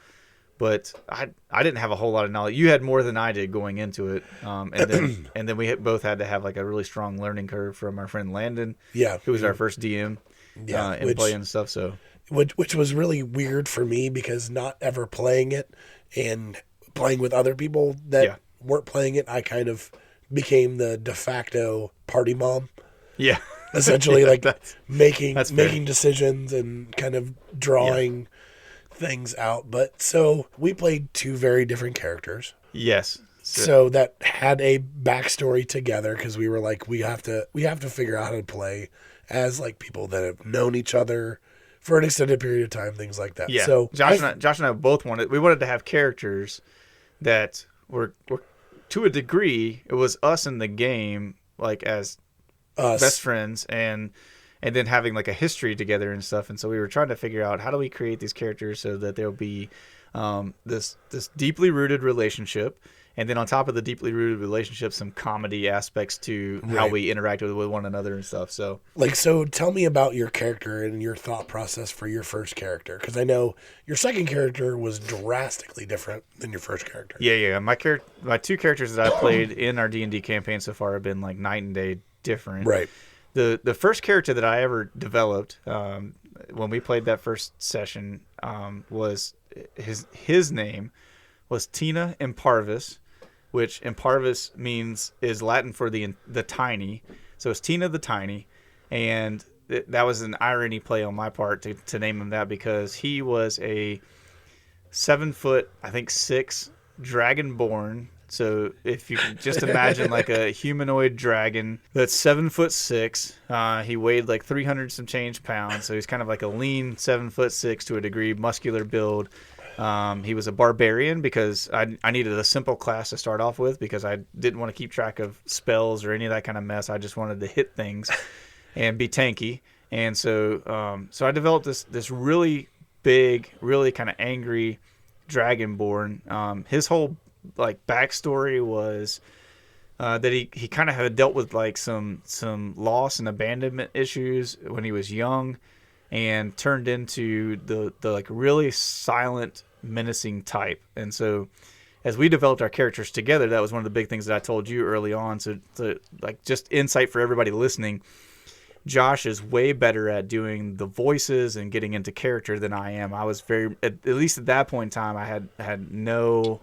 [SPEAKER 1] but I didn't have a whole lot of knowledge. You had more than I did going into it, and then we both had to have like a really strong learning curve from our friend Landon, who was our first DM, and play and stuff. So
[SPEAKER 2] which was really weird for me because not ever playing it and playing with other people that weren't playing it, I kind of became the de facto party mom.
[SPEAKER 1] Yeah.
[SPEAKER 2] Essentially, like making
[SPEAKER 1] fair.
[SPEAKER 2] decisions and kind of drawing things out. But so we played two very different characters.
[SPEAKER 1] Yes.
[SPEAKER 2] So that had a backstory together because we were like, we have to figure out how to play as like people that have known each other for an extended period of time, things like that.
[SPEAKER 1] Yeah.
[SPEAKER 2] So
[SPEAKER 1] Josh and I both wanted to have characters that were to a degree, it was us in the game, like as best friends, and then having like a history together and stuff. And so we were trying to figure out how do we create these characters so that there'll be this deeply rooted relationship, and then on top of the deeply rooted relationship, some comedy aspects to how we interact with one another and stuff. So
[SPEAKER 2] tell me about your character and your thought process for your first character, because I know your second character was drastically different than your first character.
[SPEAKER 1] Yeah. My two characters that I played in our D&D campaign so far have been like night and day different.
[SPEAKER 2] Right.
[SPEAKER 1] The first character that I ever developed when we played that first session was his name was Tina Imparvis, which Imparvis is Latin for the tiny. So it's Tina the Tiny, and that was an irony play on my part to name him that because he was a 7 foot, I think 6 dragonborn. So if you can just imagine like a humanoid dragon that's 7'6", he weighed like 300 some change pounds. So he's kind of like a lean 7'6" to a degree, muscular build. He was a barbarian because I needed a simple class to start off with because I didn't want to keep track of spells or any of that kind of mess. I just wanted to hit things and be tanky. And so I developed this really big, really kind of angry dragonborn. His whole like backstory was that he kind of had dealt with like some loss and abandonment issues when he was young, and turned into the like really silent, menacing type. And so as we developed our characters together, that was one of the big things that I told you early on. So like just insight for everybody listening, Josh is way better at doing the voices and getting into character than I am. I was at least at that point in time, I had no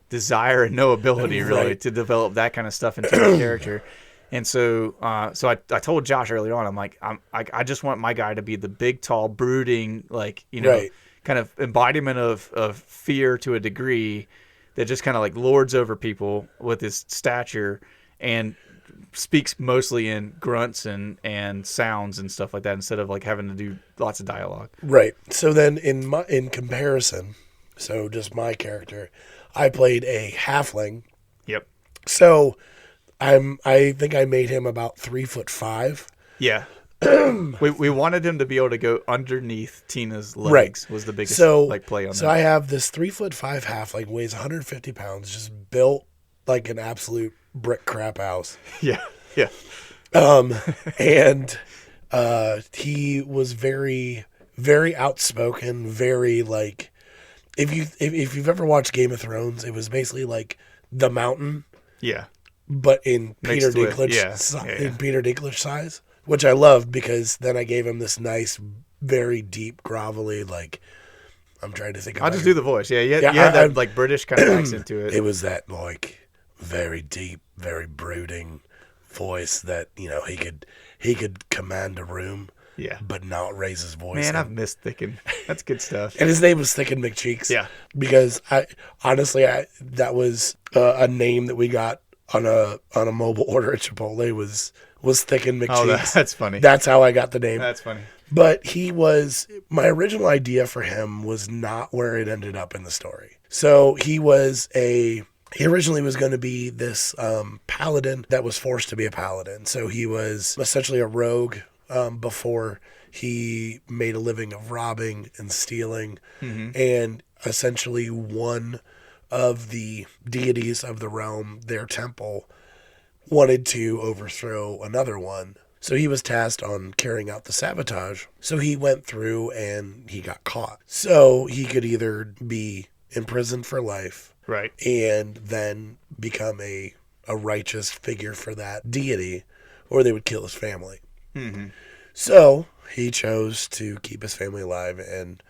[SPEAKER 1] desire and no ability really to develop that kind of stuff into a character. And so I told Josh early on, I'm like, I just want my guy to be the big, tall, brooding, like, kind of embodiment of fear to a degree that just kind of like lords over people with his stature and speaks mostly in grunts and sounds and stuff like that instead of like having to do lots of dialogue.
[SPEAKER 2] Right. So then in comparison, so just my character, I played a halfling.
[SPEAKER 1] Yep.
[SPEAKER 2] So I think I made him about 3'5".
[SPEAKER 1] Yeah. we wanted him to be able to go underneath Tina's legs was the biggest play on that.
[SPEAKER 2] So I have this 3'5" halfling, weighs 150 pounds, just built like an absolute brick crap house.
[SPEAKER 1] Yeah. Yeah.
[SPEAKER 2] And he was very, very outspoken, very like if you've ever watched Game of Thrones, it was basically like The Mountain.
[SPEAKER 1] Yeah.
[SPEAKER 2] But in Peter Dinklage size, which I loved because then I gave him this nice, very deep, grovelly, like, I'm trying to think of
[SPEAKER 1] I'll just do the voice. Yeah, you had that like British kind of accent to it.
[SPEAKER 2] It was that like very deep, very brooding voice that, he could command a room.
[SPEAKER 1] Yeah.
[SPEAKER 2] But not raise his voice.
[SPEAKER 1] Man, I've missed Thicken. That's good stuff.
[SPEAKER 2] And his name was Thicken McCheeks.
[SPEAKER 1] Yeah.
[SPEAKER 2] Because that was a name that we got on a mobile order at Chipotle was Thicken McCheeks.
[SPEAKER 1] Oh, that's funny.
[SPEAKER 2] That's how I got the name.
[SPEAKER 1] That's funny.
[SPEAKER 2] But my original idea for him was not where it ended up in the story. So he originally was going to be this paladin that was forced to be a paladin. So he was essentially a rogue before he made a living of robbing and stealing. Mm-hmm. And essentially one of the deities of the realm, their temple, wanted to overthrow another one. So he was tasked on carrying out the sabotage. So he went through and he got caught. So he could either be imprisoned for life,
[SPEAKER 1] Right.
[SPEAKER 2] and then become a righteous figure for that deity, or they would kill his family.
[SPEAKER 1] Mm-hmm.
[SPEAKER 2] So he chose to keep his family alive and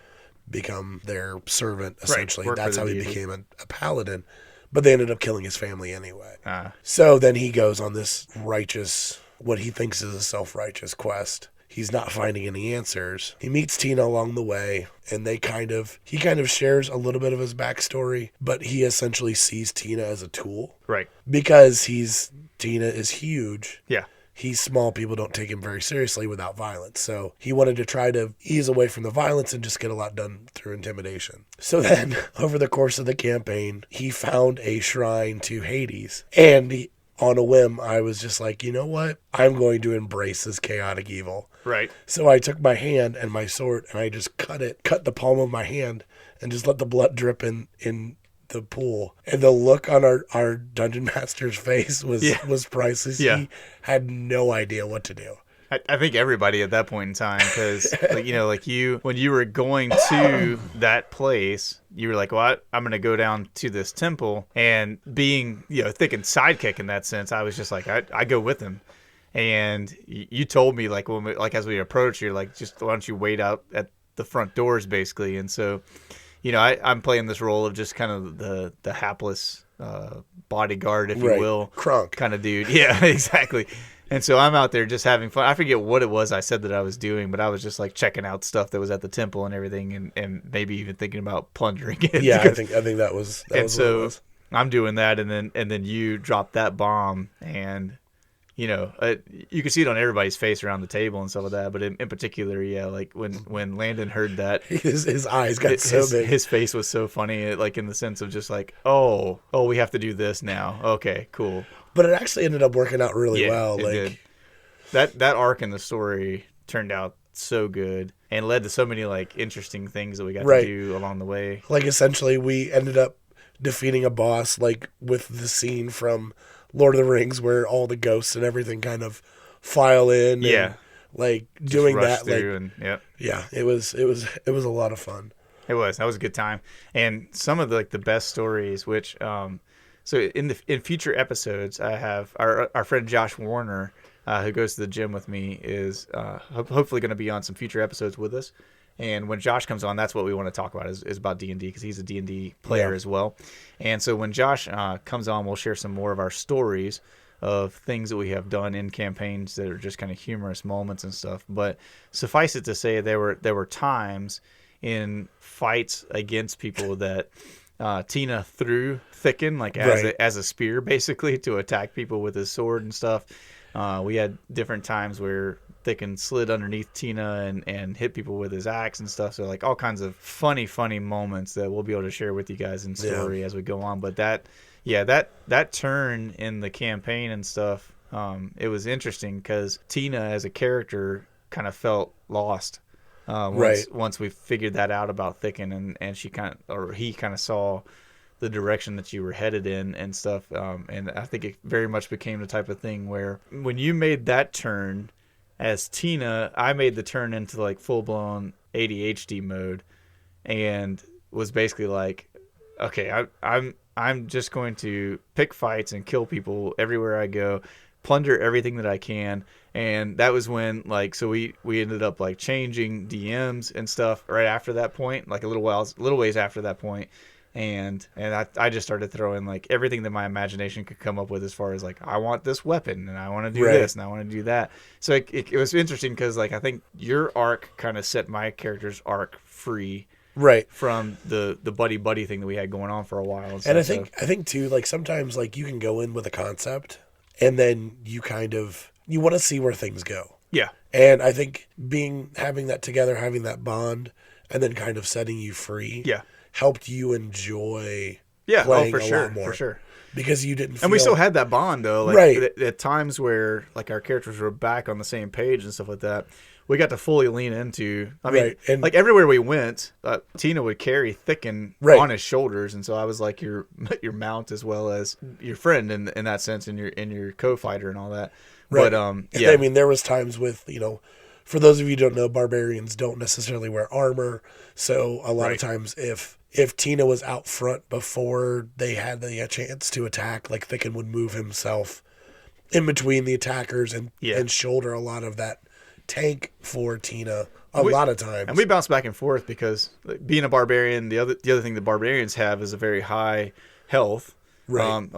[SPEAKER 2] become their servant, essentially.
[SPEAKER 1] Work for
[SPEAKER 2] That's
[SPEAKER 1] the
[SPEAKER 2] how he
[SPEAKER 1] deity.
[SPEAKER 2] became a paladin. But they ended up killing his family anyway.
[SPEAKER 1] Ah.
[SPEAKER 2] So then he goes on this righteous, what he thinks is a self-righteous quest. He's not finding any answers. He meets Tina along the way, and he kind of shares a little bit of his backstory, but he essentially sees Tina as a tool.
[SPEAKER 1] Right.
[SPEAKER 2] Because Tina is huge.
[SPEAKER 1] Yeah.
[SPEAKER 2] He's small. People don't take him very seriously without violence. So he wanted to try to ease away from the violence and just get a lot done through intimidation. So then, over the course of the campaign, he found a shrine to Hades. And on a whim, I was just like, you know what? I'm going to embrace this chaotic evil.
[SPEAKER 1] Right.
[SPEAKER 2] So I took my hand and my sword, and I just cut the palm of my hand, and just let the blood drip in the pool. And the look on our dungeon master's face was priceless.
[SPEAKER 1] Yeah.
[SPEAKER 2] He had no idea what to do.
[SPEAKER 1] I think everybody at that point in time, because when you were going to that place, you were like, well, I'm going to go down to this temple, and being Thicken's sidekick in that sense, I was just like, I go with him. And you told me as we approached, you're like, just why don't you wait out at the front doors basically. And so I'm playing this role of just kind of the hapless bodyguard, if you will,
[SPEAKER 2] Crunk
[SPEAKER 1] kind of dude. Yeah, exactly. And so I'm out there just having fun. I forget what it was I said that I was doing, but I was just like checking out stuff that was at the temple and everything, and maybe even thinking about plundering it.
[SPEAKER 2] Yeah, I think that was.
[SPEAKER 1] And
[SPEAKER 2] was
[SPEAKER 1] so
[SPEAKER 2] what it was.
[SPEAKER 1] I'm doing that, and then you drop that bomb, and you can see it on everybody's face around the table and stuff like that. But in particular, yeah, like when Landon heard that,
[SPEAKER 2] his eyes got so big.
[SPEAKER 1] His face was so funny, like in the sense of just like, oh, we have to do this now. Okay, cool.
[SPEAKER 2] But it actually ended up working out really well.
[SPEAKER 1] It
[SPEAKER 2] Like
[SPEAKER 1] did. That arc in the story turned out so good and led to so many like interesting things that we got to do along the way.
[SPEAKER 2] Like essentially, we ended up defeating a boss, like with the scene from Lord of the Rings where all the ghosts and everything kind of file in.
[SPEAKER 1] Yeah.
[SPEAKER 2] And, like doing that, like it was a lot of fun.
[SPEAKER 1] It was. That was a good time, and some of the best stories. Which so in future episodes, I have our friend Josh Warner, who goes to the gym with me, is hopefully going to be on some future episodes with us. And when Josh comes on, that's what we want to talk about is about D&D, because he's a D&D player as well. And so when Josh comes on, we'll share some more of our stories of things that we have done in campaigns that are just kind of humorous moments and stuff. But suffice it to say, there were times in fights against people that Tina threw Thicken as a spear, basically, to attack people with his sword and stuff. We had different times where Thicken slid underneath Tina and hit people with his axe and stuff. So like all kinds of funny moments that we'll be able to share with you guys in story as we go on. But that turn in the campaign and stuff, it was interesting because Tina as a character kind of felt lost. Once we figured that out about Thicken, and he kind of saw the direction that you were headed in and stuff. And I think it very much became the type of thing where when you made that turn as Tina, I made the turn into like full blown ADHD mode, and was basically like, okay, I'm just going to pick fights and kill people everywhere I go, plunder everything that I can. And that was when so we ended up like changing DMs and stuff right after that point, like a little ways after that point. And I just started throwing like everything that my imagination could come up with as far as like, I want this weapon and I want to do this and I want to do that. So it was interesting because like I think your arc kind of set my character's arc free from the buddy thing that we had going on for a while.
[SPEAKER 2] And I think too, like sometimes like you can go in with a concept and then you want to see where things go.
[SPEAKER 1] Yeah.
[SPEAKER 2] And I think having that together, having that bond, and then kind of setting you free.
[SPEAKER 1] Yeah.
[SPEAKER 2] Helped you enjoy
[SPEAKER 1] playing
[SPEAKER 2] a lot more.
[SPEAKER 1] For sure.
[SPEAKER 2] Because you didn't feel...
[SPEAKER 1] And we still had that bond, though. Like, at times where like our characters were back on the same page and stuff like that, we got to fully lean into... I mean,
[SPEAKER 2] And,
[SPEAKER 1] like everywhere we went, Tina would carry Thicken on his shoulders, and so I was like your mount as well as your friend in that sense, and your co-fighter and all that.
[SPEAKER 2] Right.
[SPEAKER 1] But,
[SPEAKER 2] yeah. I mean, there was times with, for those of you who don't know, barbarians don't necessarily wear armor, so a lot of times if if Tina was out front before they had the chance to attack, like Thicken would move himself in between the attackers and shoulder a lot of that tank for Tina a lot of times.
[SPEAKER 1] And we bounce back and forth because being a barbarian, the other thing that barbarians have is a very high health.
[SPEAKER 2] Right.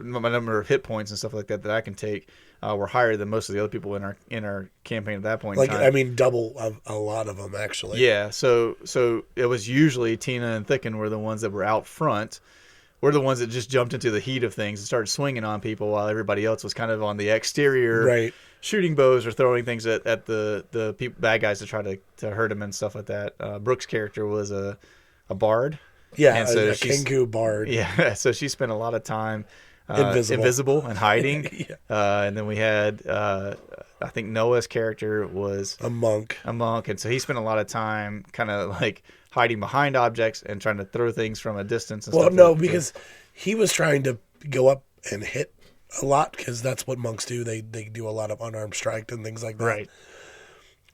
[SPEAKER 1] My number of hit points and stuff like that I can take were higher than most of the other people in our campaign at that point.
[SPEAKER 2] Like
[SPEAKER 1] in time.
[SPEAKER 2] I mean, double a lot of them actually.
[SPEAKER 1] Yeah. So it was usually Tina and Thicken were the ones that were out front. We're the ones that just jumped into the heat of things and started swinging on people while everybody else was kind of on the exterior,
[SPEAKER 2] right,
[SPEAKER 1] shooting bows or throwing things at the bad guys to try to hurt them and stuff like that. Brooke's character was a bard.
[SPEAKER 2] Yeah,
[SPEAKER 1] and so
[SPEAKER 2] a Kenku bard.
[SPEAKER 1] Yeah, so she spent a lot of time
[SPEAKER 2] invisible
[SPEAKER 1] and hiding.
[SPEAKER 2] Yeah.
[SPEAKER 1] And then we had, I think Noah's character was
[SPEAKER 2] a monk,
[SPEAKER 1] and so he spent a lot of time kind of like hiding behind objects and trying to throw things from a distance. And stuff
[SPEAKER 2] no, because he was trying to go up and hit a lot because that's what monks do. They do a lot of unarmed strike and things like that.
[SPEAKER 1] Right.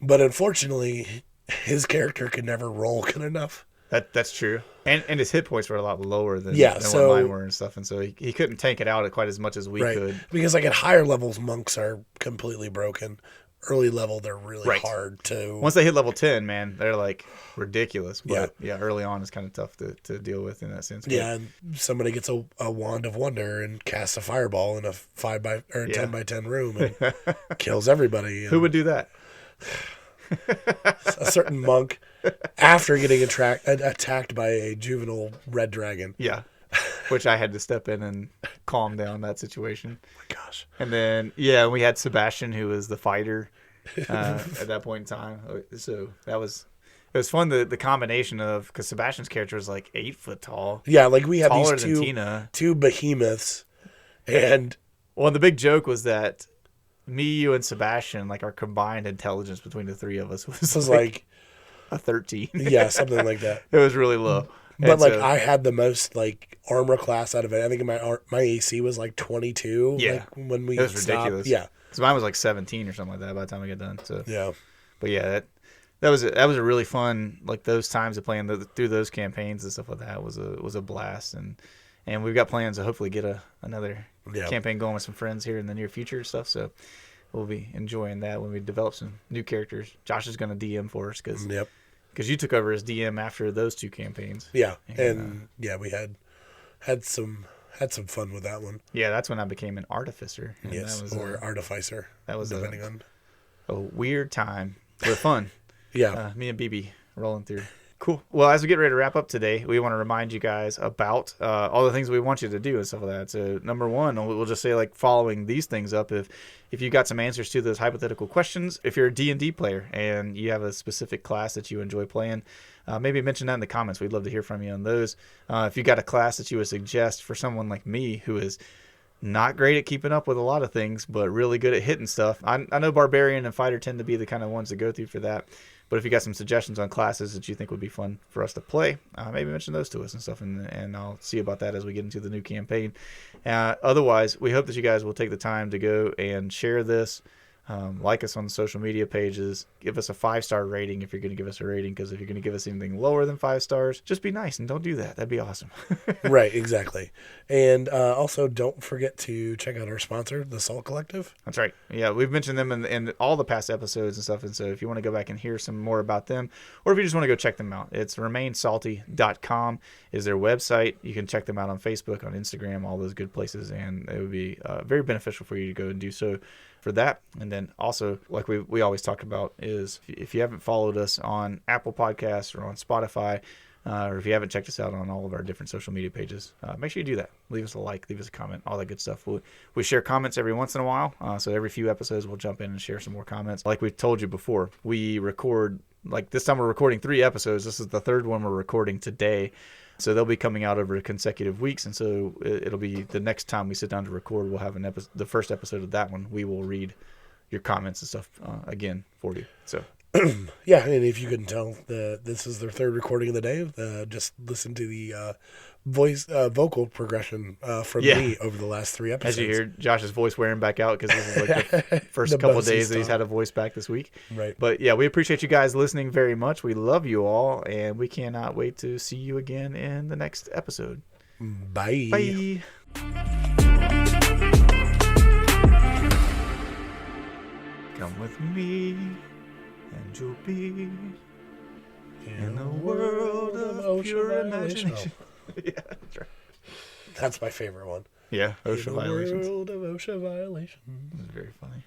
[SPEAKER 2] But unfortunately, his character could never roll good enough.
[SPEAKER 1] That's true, and his hit points were a lot lower than
[SPEAKER 2] so,
[SPEAKER 1] what mine were and stuff, and so he couldn't tank it out quite as much as we could.
[SPEAKER 2] Because like at higher levels, monks are completely broken. Early level, they're really hard to.
[SPEAKER 1] Once they hit level 10, man, they're like ridiculous. But yeah, early on is kind of tough to deal with in that sense.
[SPEAKER 2] Yeah, and somebody gets a wand of wonder and casts a fireball in a 10 by 10 room and kills everybody. And
[SPEAKER 1] who would do that?
[SPEAKER 2] A certain monk after getting attacked by a juvenile red dragon.
[SPEAKER 1] Yeah, which I had to step in and calm down that situation.
[SPEAKER 2] Oh my gosh.
[SPEAKER 1] And then we had Sebastian, who was the fighter at that point in time. So it was fun, the combination of, because Sebastian's character was like 8 foot tall.
[SPEAKER 2] Yeah, like we had
[SPEAKER 1] taller
[SPEAKER 2] these
[SPEAKER 1] than Tina.
[SPEAKER 2] two behemoths, and
[SPEAKER 1] the big joke was that me, you, and Sebastian, like our combined intelligence between the three of us was like a 13.
[SPEAKER 2] Yeah, something like that.
[SPEAKER 1] It was really low.
[SPEAKER 2] But I had the most like armor class out of it. I think my AC was like 22.
[SPEAKER 1] Yeah,
[SPEAKER 2] like, when we
[SPEAKER 1] it was
[SPEAKER 2] stopped.
[SPEAKER 1] ridiculous.
[SPEAKER 2] Yeah,
[SPEAKER 1] because mine was like 17 or something like that by the time we got done. So
[SPEAKER 2] yeah,
[SPEAKER 1] but yeah, that was a really fun, like those times of playing through those campaigns and stuff like that was a blast. And we've got plans to hopefully get another campaign going with some friends here in the near future and stuff. So we'll be enjoying that when we develop some new characters. Josh is going to DM for us because you took over as DM after those 2 campaigns.
[SPEAKER 2] Yeah, and we had some fun with that one.
[SPEAKER 1] Yeah, that's when I became an artificer.
[SPEAKER 2] Yes, or artificer.
[SPEAKER 1] That was
[SPEAKER 2] depending on
[SPEAKER 1] a weird time, but fun.
[SPEAKER 2] Yeah,
[SPEAKER 1] me and BB rolling through. Cool. Well, as we get ready to wrap up today, we want to remind you guys about all the things we want you to do and stuff like that. So, number one, we'll just say, like, following these things up, if you got some answers to those hypothetical questions, if you're a D&D player and you have a specific class that you enjoy playing, maybe mention that in the comments. We'd love to hear from you on those. If you got a class that you would suggest for someone like me who is not great at keeping up with a lot of things, but really good at hitting stuff. I know Barbarian and Fighter tend to be the kind of ones to go through for that. But if you got some suggestions on classes that you think would be fun for us to play, maybe mention those to us and stuff, and I'll see about that as we get into the new campaign. Otherwise, we hope that you guys will take the time to go and share this, like us on the social media pages, give us a 5-star rating if you're going to give us a rating, because if you're going to give us anything lower than 5 stars, just be nice and don't do that. That'd be awesome.
[SPEAKER 2] Right, exactly. And also, don't forget to check out our sponsor, the Salt Collective.
[SPEAKER 1] That's right. Yeah, we've mentioned them in all the past episodes and stuff, and so if you want to go back and hear some more about them, or if you just want to go check them out, it's remainsalty.com is their website. You can check them out on Facebook, on Instagram, all those good places, and it would be very beneficial for you to go and do so for that. And then also, like we always talk about, is if you haven't followed us on Apple Podcasts or on Spotify, or if you haven't checked us out on all of our different social media pages, make sure you do that. Leave us a like, leave us a comment, all that good stuff. We share comments every once in a while, so every few episodes we'll jump in and share some more comments. Like we told you before, we record, like this time we're recording 3 episodes. This is the 3rd one we're recording today. So they'll be coming out over consecutive weeks, and so it'll be the next time we sit down to record, we'll have the first episode of that one. We will read your comments and stuff again for you. So
[SPEAKER 2] Yeah, and if you couldn't tell, this is their third recording of the day. Just listen to the vocal progression from me over the last 3 episodes.
[SPEAKER 1] As you hear Josh's voice wearing back out because this is like the first
[SPEAKER 2] The
[SPEAKER 1] couple of
[SPEAKER 2] buzzy
[SPEAKER 1] days that he's
[SPEAKER 2] stuff.
[SPEAKER 1] had a voice back this week.
[SPEAKER 2] Right.
[SPEAKER 1] But yeah, we appreciate you guys listening very much. We love you all, and we cannot wait to see you again in the next episode.
[SPEAKER 2] Bye.
[SPEAKER 1] Bye. Come with me, and you'll be in a world of pure imagination. Yeah, that's right.
[SPEAKER 2] That's my favorite one.
[SPEAKER 1] Yeah, OSHA
[SPEAKER 2] In a
[SPEAKER 1] violations.
[SPEAKER 2] world of OSHA violations.
[SPEAKER 1] It's very funny.